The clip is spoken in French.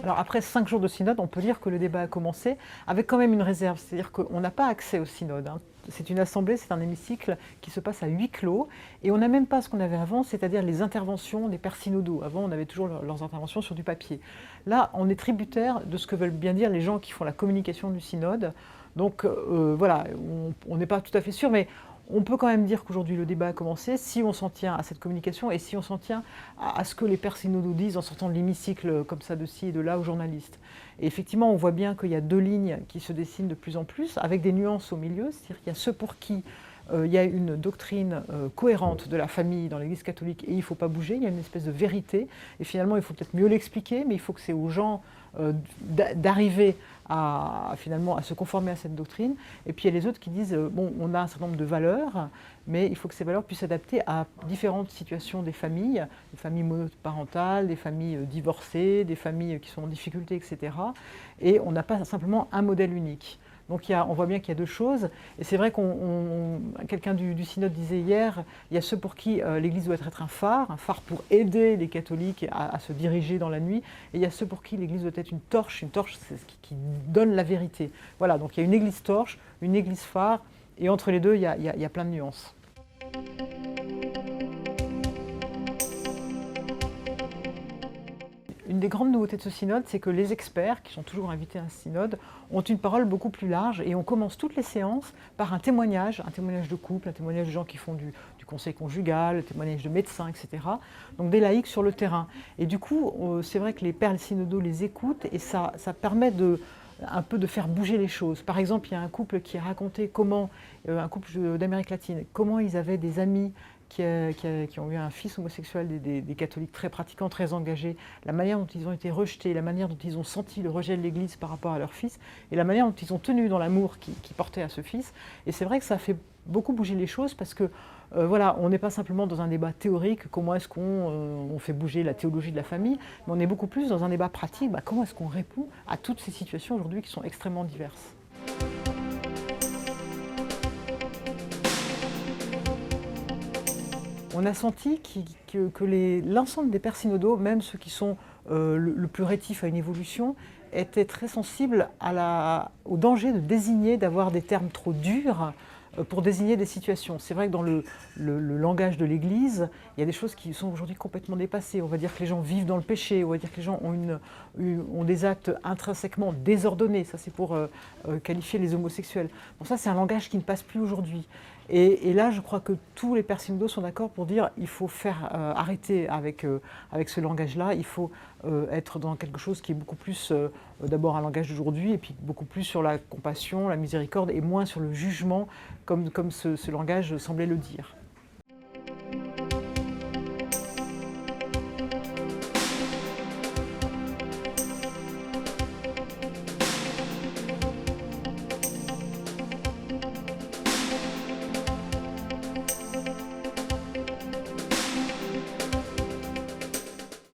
Alors après 5 jours de synode, on peut dire que le débat a commencé, avec quand même une réserve, c'est-à-dire qu'on n'a pas accès au synode, hein. C'est une assemblée, c'est un hémicycle qui se passe à huis clos, et on n'a même pas ce qu'on avait avant, c'est-à-dire les interventions des pères synodaux. Avant, on avait toujours leurs interventions sur du papier. Là, on est tributaire de ce que veulent bien dire les gens qui font la communication du synode. Donc voilà, on n'est pas tout à fait sûr, mais on peut quand même dire qu'aujourd'hui le débat a commencé si on s'en tient à cette communication et si on s'en tient à ce que les pères synodaux disent en sortant de l'hémicycle comme ça de ci et de là aux journalistes. Et effectivement, on voit bien qu'il y a deux lignes qui se dessinent de plus en plus, avec des nuances au milieu, c'est-à-dire qu'il y a ceux pour qui il y a une doctrine cohérente de la famille dans l'Église catholique et il ne faut pas bouger, il y a une espèce de vérité, et finalement il faut peut-être mieux l'expliquer, mais il faut que c'est aux gens d'arriver finalement à se conformer à cette doctrine. Et puis il y a les autres qui disent bon, on a un certain nombre de valeurs, mais il faut que ces valeurs puissent s'adapter à différentes situations des familles monoparentales, des familles divorcées, des familles qui sont en difficulté, etc. Et on n'a pas simplement un modèle unique. Donc on voit bien qu'il y a deux choses, et c'est vrai quelqu'un du synode disait hier, il y a ceux pour qui l'Église doit être un phare pour aider les catholiques à se diriger dans la nuit, et il y a ceux pour qui l'Église doit être une torche c'est ce qui donne la vérité. Voilà, donc il y a une Église torche, une Église phare, et entre les deux, il y a plein de nuances. Une des grandes nouveautés de ce synode, c'est que les experts, qui sont toujours invités à un synode, ont une parole beaucoup plus large et on commence toutes les séances par un témoignage de couple, un témoignage de gens qui font du conseil conjugal, un témoignage de médecins, etc. Donc des laïcs sur le terrain. Et du coup, c'est vrai que les pères synodaux les écoutent et ça permet un peu de faire bouger les choses. Par exemple, il y a un couple qui a raconté comment, un couple d'Amérique latine, comment ils avaient des amis qui ont eu un fils homosexuel, des catholiques très pratiquants, très engagés, la manière dont ils ont été rejetés, la manière dont ils ont senti le rejet de l'Église par rapport à leur fils, et la manière dont ils ont tenu dans l'amour qu'ils portaient à ce fils. Et c'est vrai que ça fait beaucoup bouger les choses parce que voilà, on n'est pas simplement dans un débat théorique, comment est-ce qu'on fait bouger la théologie de la famille, mais on est beaucoup plus dans un débat pratique, comment est-ce qu'on répond à toutes ces situations aujourd'hui qui sont extrêmement diverses. On a senti que l'ensemble des pères synodaux, même ceux qui sont le plus rétifs à une évolution, étaient très sensibles au danger de désigner, d'avoir des termes trop durs pour désigner des situations. C'est vrai que dans le langage de l'Église, il y a des choses qui sont aujourd'hui complètement dépassées. On va dire que les gens vivent dans le péché, on va dire que les gens ont des actes intrinsèquement désordonnés. Ça, c'est pour qualifier les homosexuels. Bon, ça, c'est un langage qui ne passe plus aujourd'hui. Et là, je crois que tous les pères synodaux sont d'accord pour dire qu'il faut arrêter avec ce langage-là. Il faut être dans quelque chose qui est beaucoup plus, d'abord un langage d'aujourd'hui, et puis beaucoup plus sur la compassion, la miséricorde, et moins sur le jugement, comme ce langage semblait le dire.